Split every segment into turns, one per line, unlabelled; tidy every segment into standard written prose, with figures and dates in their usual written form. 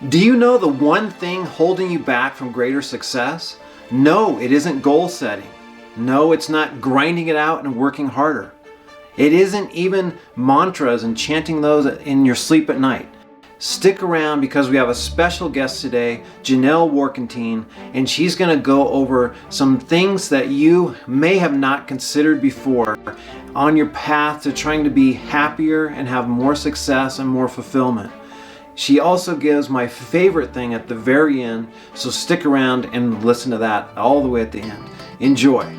Do you know the one thing holding you back from greater success? No, it isn't goal setting. No, it's not grinding it out and working harder. It isn't even mantras and chanting those in your sleep at night. Stick around because we have a special guest today, Janell Rae, and she's going to go over some things that you may have not considered before on your path to trying to be happier and have more success and more fulfillment. She also gives my favorite thing at the very end, so stick around and listen to that all the way at the end. Enjoy.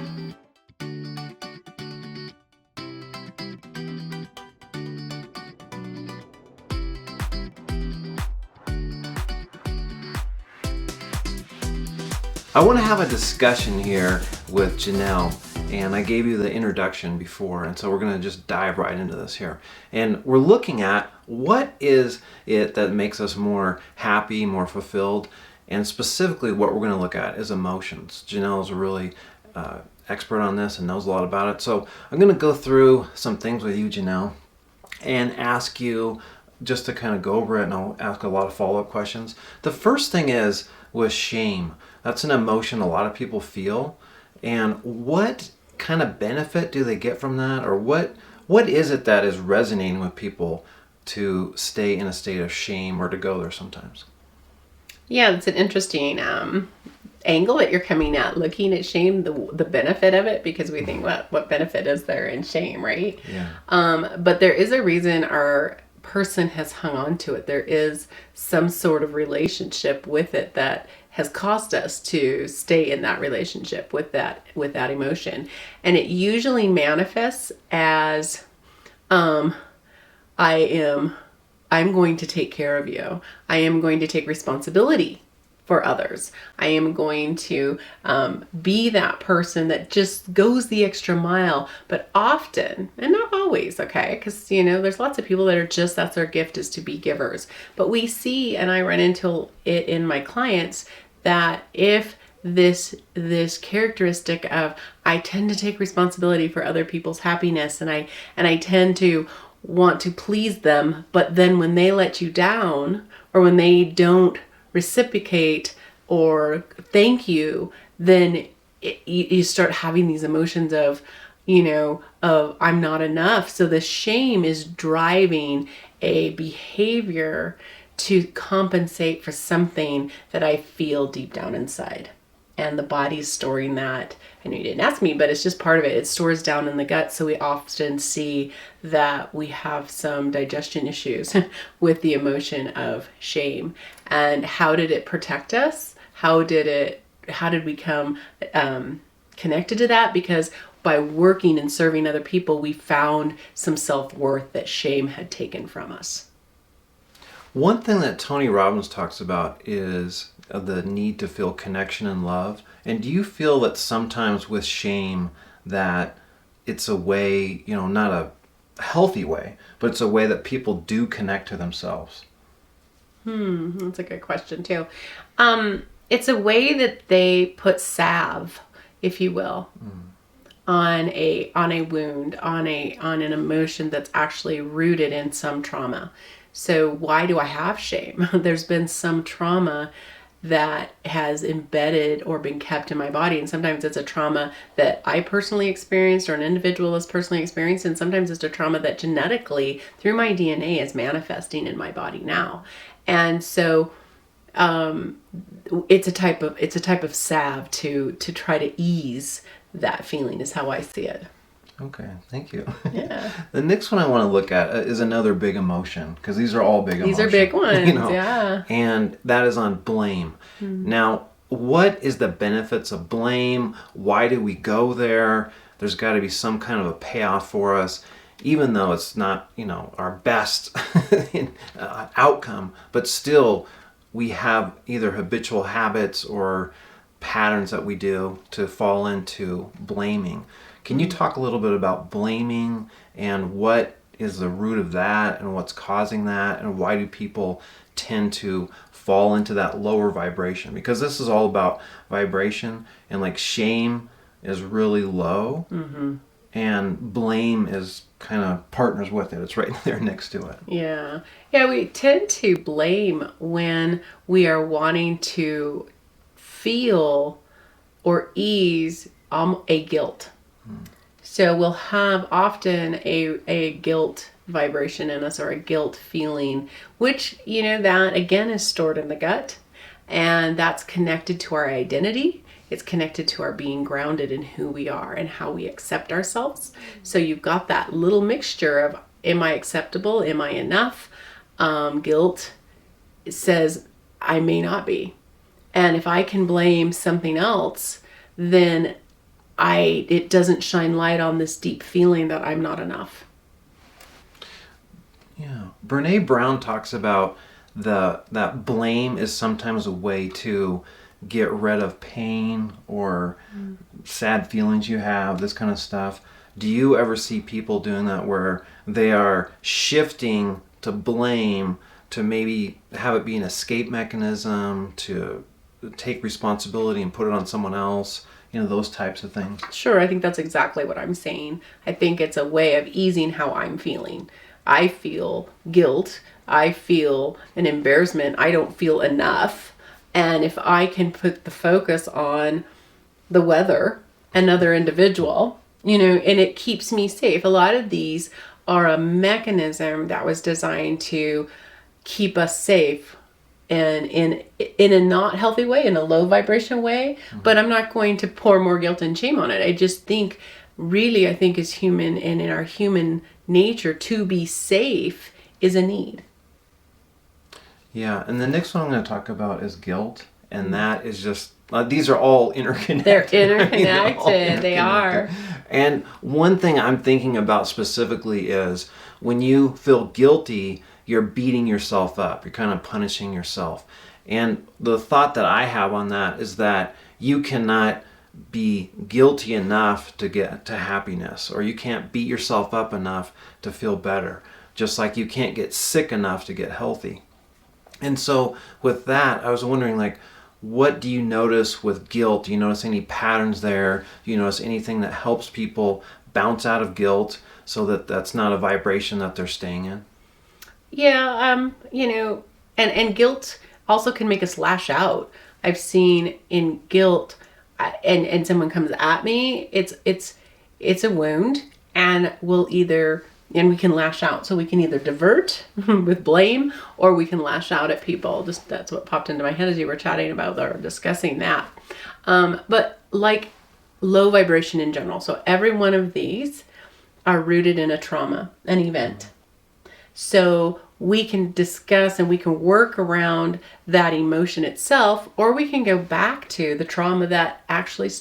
I want to have a discussion here with Janell, and I gave you the introduction before, and so we're going to just dive right into this here. And we're looking at what is it that makes us more happy, more fulfilled, and specifically what we're going to look at is emotions. Janell is a really expert on this and knows a lot about it. So I'm going to go through some things with you, Janell, and ask you just to kind of go over it, and I'll ask a lot of follow-up questions. The first thing is with shame. That's an emotion a lot of people feel. And what kind of benefit do they get from that? Or what is it that is resonating with people to stay in a state of shame or to go there sometimes?
Yeah, it's an interesting angle that you're coming at, looking at shame, the benefit of it, because we think, what benefit is there in shame, right?
Yeah.
But there is a reason our person has hung on to it. There is some sort of relationship with it that has caused us to stay in that relationship with that emotion. And it usually manifests as I'm going to take care of you. I am going to take responsibility for others. I am going to be that person that just goes the extra mile. But often, and not always, okay, because there's lots of people that are just, that's their gift, is to be givers. But we see, and I run into it in my clients, that if this characteristic of I tend to take responsibility for other people's happiness, and I tend to want to please them, but then when they let you down, or when they don't reciprocate or thank you, then you start having these emotions of I'm not enough. So the shame is driving a behavior to compensate for something that I feel deep down inside. And the body's storing that. I know you didn't ask me, but it's just part of it. It stores down in the gut. So we often see that we have some digestion issues with the emotion of shame. And how did it protect us? How did we become connected to that? Because by working and serving other people, we found some self-worth that shame had taken from us.
One thing that Tony Robbins talks about is the need to feel connection and love. And do you feel that sometimes with shame that it's a way, not a healthy way, but it's a way that people do connect to themselves?
That's a good question too. It's a way that they put salve, if you will, on a wound, on an emotion that's actually rooted in some trauma. So why do I have shame? There's been some trauma that has embedded or been kept in my body. And sometimes it's a trauma that I personally experienced or an individual has personally experienced. And sometimes it's a trauma that genetically through my DNA is manifesting in my body now. And so it's a type of salve to try to ease that feeling is how I see it.
Okay, thank you.
Yeah.
The next one I want to look at is another big emotion, because these are all big emotions.
These are big ones, yeah.
And that is on blame. Now, what is the benefits of blame? Why do we go there? There's got to be some kind of a payoff for us, even though it's not, our best outcome, but still we have either habitual habits or patterns that we do to fall into blaming. Can you talk a little bit about blaming and what is the root of that and what's causing that, and why do people tend to fall into that lower vibration? Because this is all about vibration, and like shame is really low. and blame is kind of partners with it. It's right there next to it.
Yeah. Yeah, we tend to blame when we are wanting to feel or ease a guilt. So we'll have often a guilt vibration in us, or a guilt feeling, which, that again is stored in the gut, and that's connected to our identity. It's connected to our being grounded in who we are and how we accept ourselves. So you've got that little mixture of, am I acceptable? Am I enough? Guilt says I may not be. And if I can blame something else, then it doesn't shine light on this deep feeling that I'm not enough.
Yeah. Brene Brown talks about that blame is sometimes a way to get rid of pain or sad feelings you have, this kind of stuff. Do you ever see people doing that, where they are shifting to blame to maybe have it be an escape mechanism, to take responsibility and put it on someone else? Those types of things.
Sure, I think that's exactly what I'm saying. I think it's a way of easing how I'm feeling. I feel guilt. I feel an embarrassment. I don't feel enough. And if I can put the focus on the weather, another individual, and it keeps me safe. A lot of these are a mechanism that was designed to keep us safe, and in a not healthy way, in a low vibration way. But I'm not going to pour more guilt and shame on it. I just think, really, I think as human and in our human nature, to be safe is a need.
Yeah, and the next one I'm going to talk about is guilt, and that is just, these are all interconnected.
They're interconnected. They are.
And one thing I'm thinking about specifically is, when you feel guilty, you're beating yourself up. You're kind of punishing yourself. And the thought that I have on that is that you cannot be guilty enough to get to happiness, or you can't beat yourself up enough to feel better, just like you can't get sick enough to get healthy. And so with that, I was wondering, what do you notice with guilt? Do you notice any patterns there? Do you notice anything that helps people bounce out of guilt so that that's not a vibration that they're staying in?
Yeah, and guilt also can make us lash out. I've seen in guilt, and someone comes at me, it's a wound, and we can lash out. So we can either divert with blame, or we can lash out at people. Just, that's what popped into my head as you were chatting about or discussing that. But like low vibration in general. So every one of these are rooted in a trauma, an event. So we can discuss and we can work around that emotion itself, or we can go back to the trauma that actually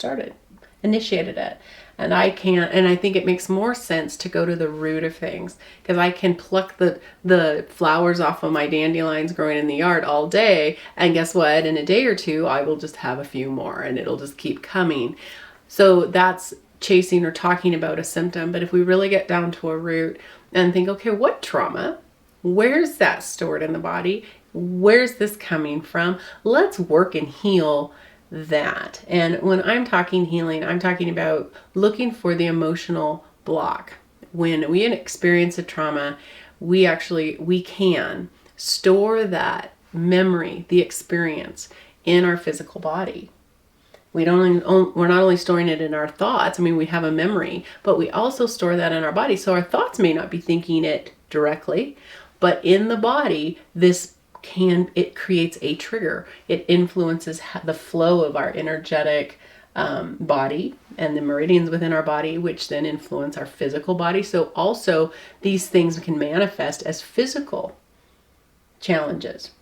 initiated it. And I think it makes more sense to go to the root of things, because I can pluck the flowers off of my dandelions growing in the yard all day, and guess what? In a day or two, I will just have a few more, and it'll just keep coming. So that's chasing or talking about a symptom. But if we really get down to a root and think, okay, what trauma? Where's that stored in the body? Where's this coming from? Let's work and heal that. And when I'm talking healing, I'm talking about looking for the emotional block. When we experience a trauma, we can store that memory, the experience, in our physical body. We're not only storing it in our thoughts. We have a memory, but we also store that in our body. So our thoughts may not be thinking it directly, but in the body, it creates a trigger. It influences the flow of our energetic body and the meridians within our body, which then influence our physical body. So also these things can manifest as physical challenges.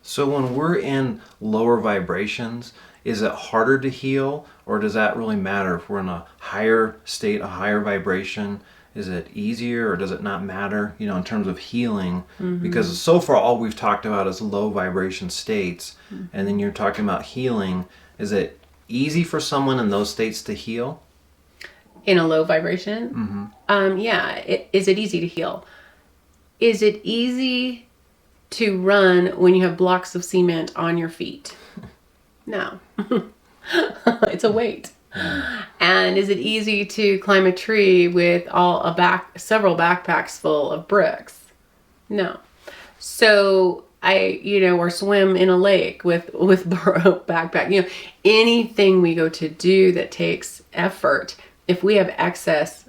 So when we're in lower vibrations, is it harder to heal, or does that really matter? If we're in a higher state, a higher vibration, is it easier, or does it not matter, in terms of healing? Mm-hmm. Because so far all we've talked about is low vibration states. Mm-hmm. And then you're talking about healing. Is it easy for someone in those states to heal?
In a low vibration? Mm-hmm. Yeah. Is it easy to heal? Is it easy to run when you have blocks of cement on your feet? No. It's a weight. And is it easy to climb a tree with several backpacks full of bricks? No. So or swim in a lake with burrow backpack. Anything we go to do that takes effort, if we have excess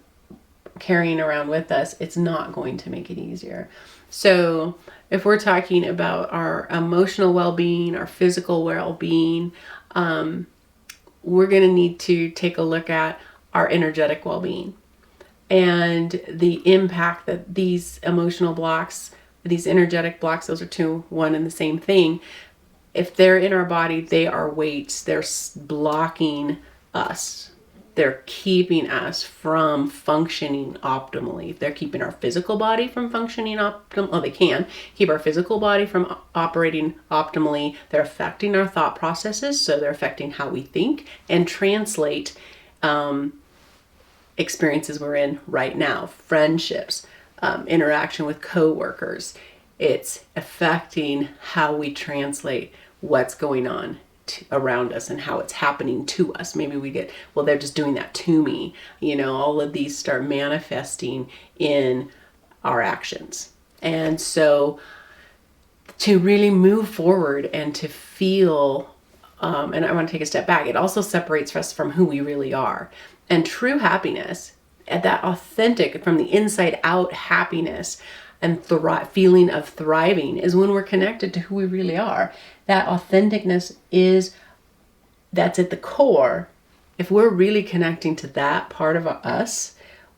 carrying around with us, it's not going to make it easier. So if we're talking about our emotional well-being, our physical well-being, we're going to need to take a look at our energetic well-being and the impact that these emotional blocks, these energetic blocks, those are one and the same thing. If they're in our body, they are weights. They're blocking us. They're keeping us from functioning optimally. They're keeping our physical body from functioning optimally. Oh, they can keep our physical body from operating optimally. They're affecting our thought processes. So they're affecting how we think and translate experiences we're in right now, friendships, interaction with coworkers. It's affecting how we translate what's going on around us and how it's happening to us. Maybe we get, well, they're just doing that to me. All of these start manifesting in our actions. And so to really move forward and to feel, and I want to take a step back, it also separates us from who we really are. And true happiness, that authentic, from the inside out happiness and feeling of thriving, is when we're connected to who we really are. That authenticness that's at the core. If we're really connecting to that part of us,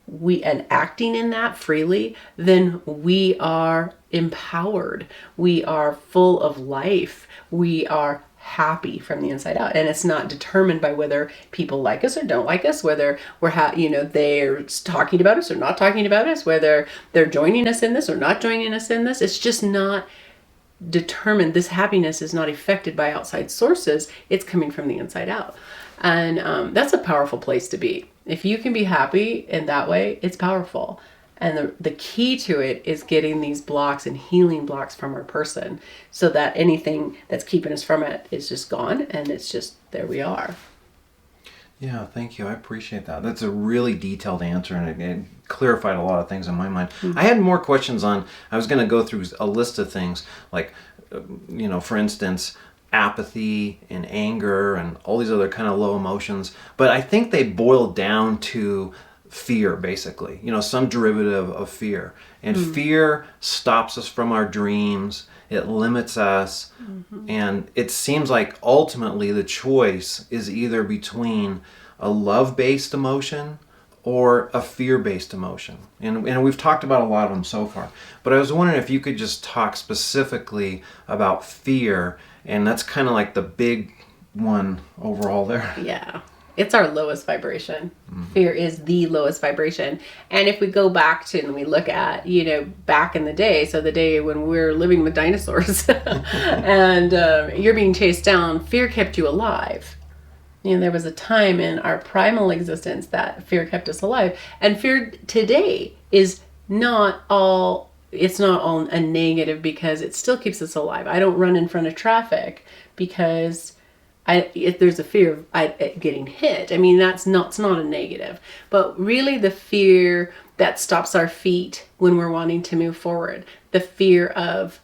and acting in that freely, then we are empowered. We are full of life. We are happy from the inside out. And it's not determined by whether people like us or don't like us, whether they're talking about us or not talking about us, whether they're joining us in this or not joining us in this. It's just not determined. This happiness is not affected by outside sources. It's coming from the inside out. And that's a powerful place to be. If you can be happy in that way, it's powerful. And the key to it is getting these blocks and healing blocks from our person, so that anything that's keeping us from it is just gone, and it's just, there we are.
Yeah, thank you. I appreciate that. That's a really detailed answer, and it clarified a lot of things in my mind. Mm-hmm. I had more questions I was going to go through a list of things, like, for instance, apathy and anger and all these other kind of low emotions. But I think they boil down to fear, basically, some derivative of fear. And fear stops us from our dreams. It limits us. Mm-hmm. And it seems like ultimately the choice is either between a love-based emotion or a fear-based emotion. And we've talked about a lot of them so far. But I was wondering if you could just talk specifically about fear. And that's kind of like the big one overall there.
Yeah. It's our lowest vibration. Mm-hmm. Fear is the lowest vibration. And if we go back to and we look at, back in the day, so the day when we're living with dinosaurs and you're being chased down, fear kept you alive. There was a time in our primal existence that fear kept us alive. And fear today is not all a negative, because it still keeps us alive. I don't run in front of traffic because if there's a fear of getting hit. I mean, it's not a negative, but really the fear that stops our feet when we're wanting to move forward, the fear of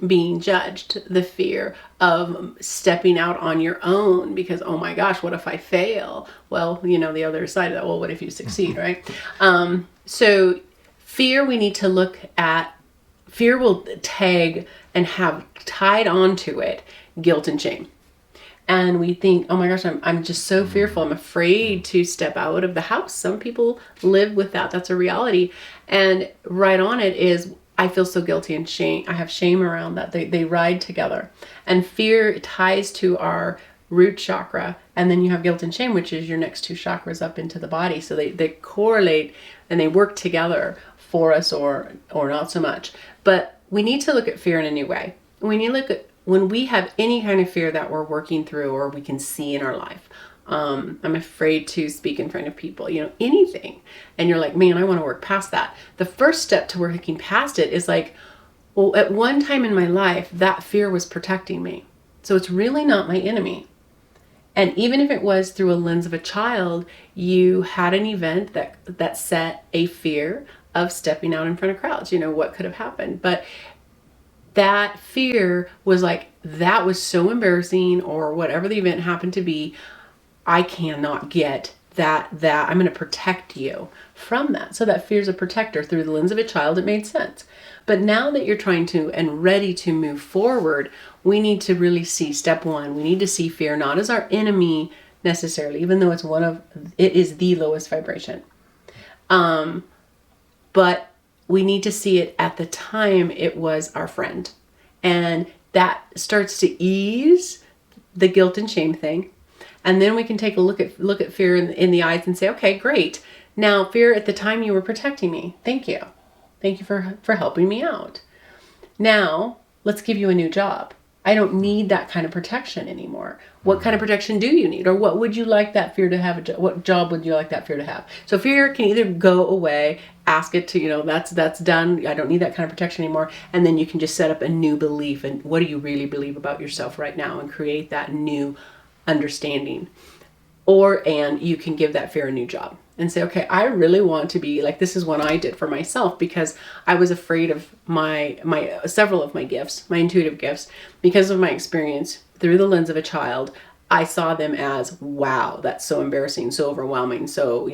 being judged, the fear of stepping out on your own because, oh my gosh, what if I fail? Well, the other side of that, well, what if you succeed, right? So fear, we need to look at, fear will tag and have tied onto it guilt and shame. And we think, oh my gosh, I'm just so fearful. I'm afraid to step out of the house. Some people live with that. That's a reality. And right on it is, I feel so guilty and shame. I have shame around that. They ride together. And fear ties to our root chakra. And then you have guilt and shame, which is your next two chakras up into the body. So they correlate and they work together for us or not so much. But we need to look at fear in a new way. We need to look at when we have any kind of fear that we're working through or we can see in our life. I'm afraid to speak in front of people, anything. And you're like, man, I want to work past that. The first step to working past it is like, well, at one time in my life, that fear was protecting me. So it's really not my enemy. And even if it was through a lens of a child, you had an event that set a fear of stepping out in front of crowds. What could have happened? But that fear was like, that was so embarrassing, or whatever the event happened to be, I cannot get that I'm going to protect you from that. So that fear is a protector. Through the lens of a child, it made sense. But now that you're trying to and ready to move forward, we need to really see step one. We need to see fear not as our enemy necessarily, even though it is the lowest vibration. But we need to see it at the time it was our friend. And that starts to ease the guilt and shame thing. And then we can take a look at fear in the eyes and say, okay, great. Now, fear, at the time you were protecting me. Thank you. Thank you for helping me out. Now, let's give you a new job. I don't need that kind of protection anymore. What kind of protection do you need? Or what would you like that fear to have? What job would you like that fear to have? So fear can either go away, ask it to, that's done. I don't need that kind of protection anymore. And then you can just set up a new belief. And what do you really believe about yourself right now? And create that new understanding. And you can give that fear a new job and say, okay, I really want to be like, this is what I did for myself, because I was afraid of my several of my gifts, my intuitive gifts, because of my experience through the lens of a child. I saw them as, wow, that's so embarrassing, so overwhelming. So,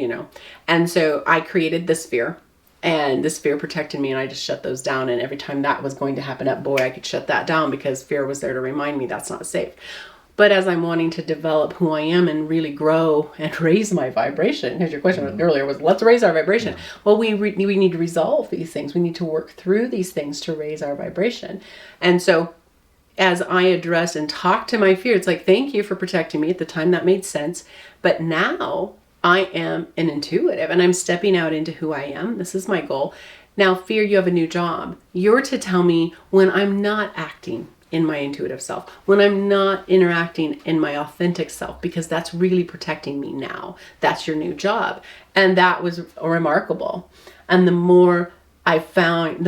and so I created this fear, and this fear protected me, and I just shut those down. And every time that was going to happen, I could shut that down because fear was there to remind me that's not safe. But as I'm wanting to develop who I am and really grow and raise my vibration, because your question earlier was, let's raise our vibration. Yeah. Well, we need to resolve these things. We need to work through these things to raise our vibration. And so as I address and talk to my fear, it's like, thank you for protecting me. At the time that made sense. But now I am an intuitive and I'm stepping out into who I am. This is my goal. Now, fear, you have a new job. You're to tell me when I'm not acting in my intuitive self, when I'm not interacting in my authentic self, because that's really protecting me now. That's your new job. And that was remarkable. And the more I find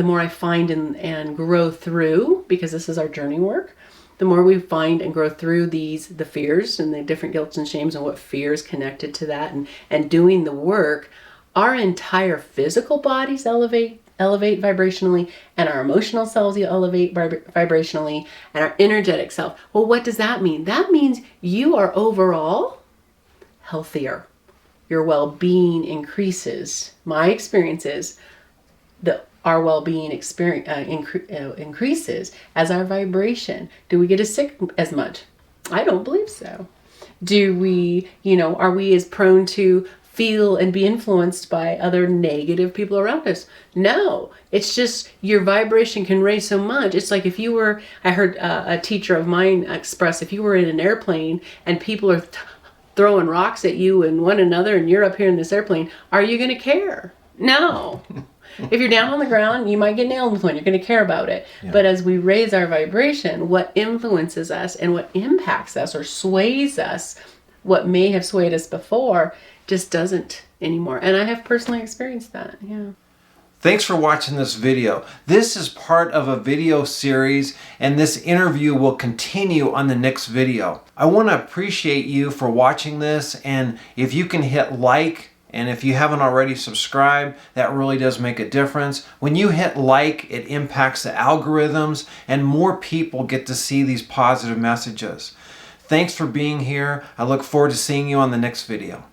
and grow through, because this is our journey work, the more we find and grow through the fears and the different guilts and shames and what fears connected to that, and doing the work, our entire physical bodies elevate vibrationally, and our emotional selves elevate vibrationally, and our energetic self. Well, what does that mean? That means you are overall healthier. Your well-being increases. My experience is that our well-being increases as our vibration. Do we get as sick as much? I don't believe so. Do we, are we as prone to feel and be influenced by other negative people around us? No, it's just your vibration can raise so much. It's like I heard a teacher of mine express, if you were in an airplane and people are throwing rocks at you and one another and you're up here in this airplane, are you going to care? No. If you're down on the ground, you might get nailed with one. You're going to care about it. Yeah. But as we raise our vibration, what influences us and what impacts us or sways us, what may have swayed us before, just doesn't anymore. And I have personally experienced that. Yeah.
Thanks for watching this video. This is part of a video series, and this interview will continue on the next video. I want to appreciate you for watching this, and if you can hit like, and if you haven't already subscribed, that really does make a difference. When you hit like, it impacts the algorithms, and more people get to see these positive messages. Thanks for being here. I look forward to seeing you on the next video.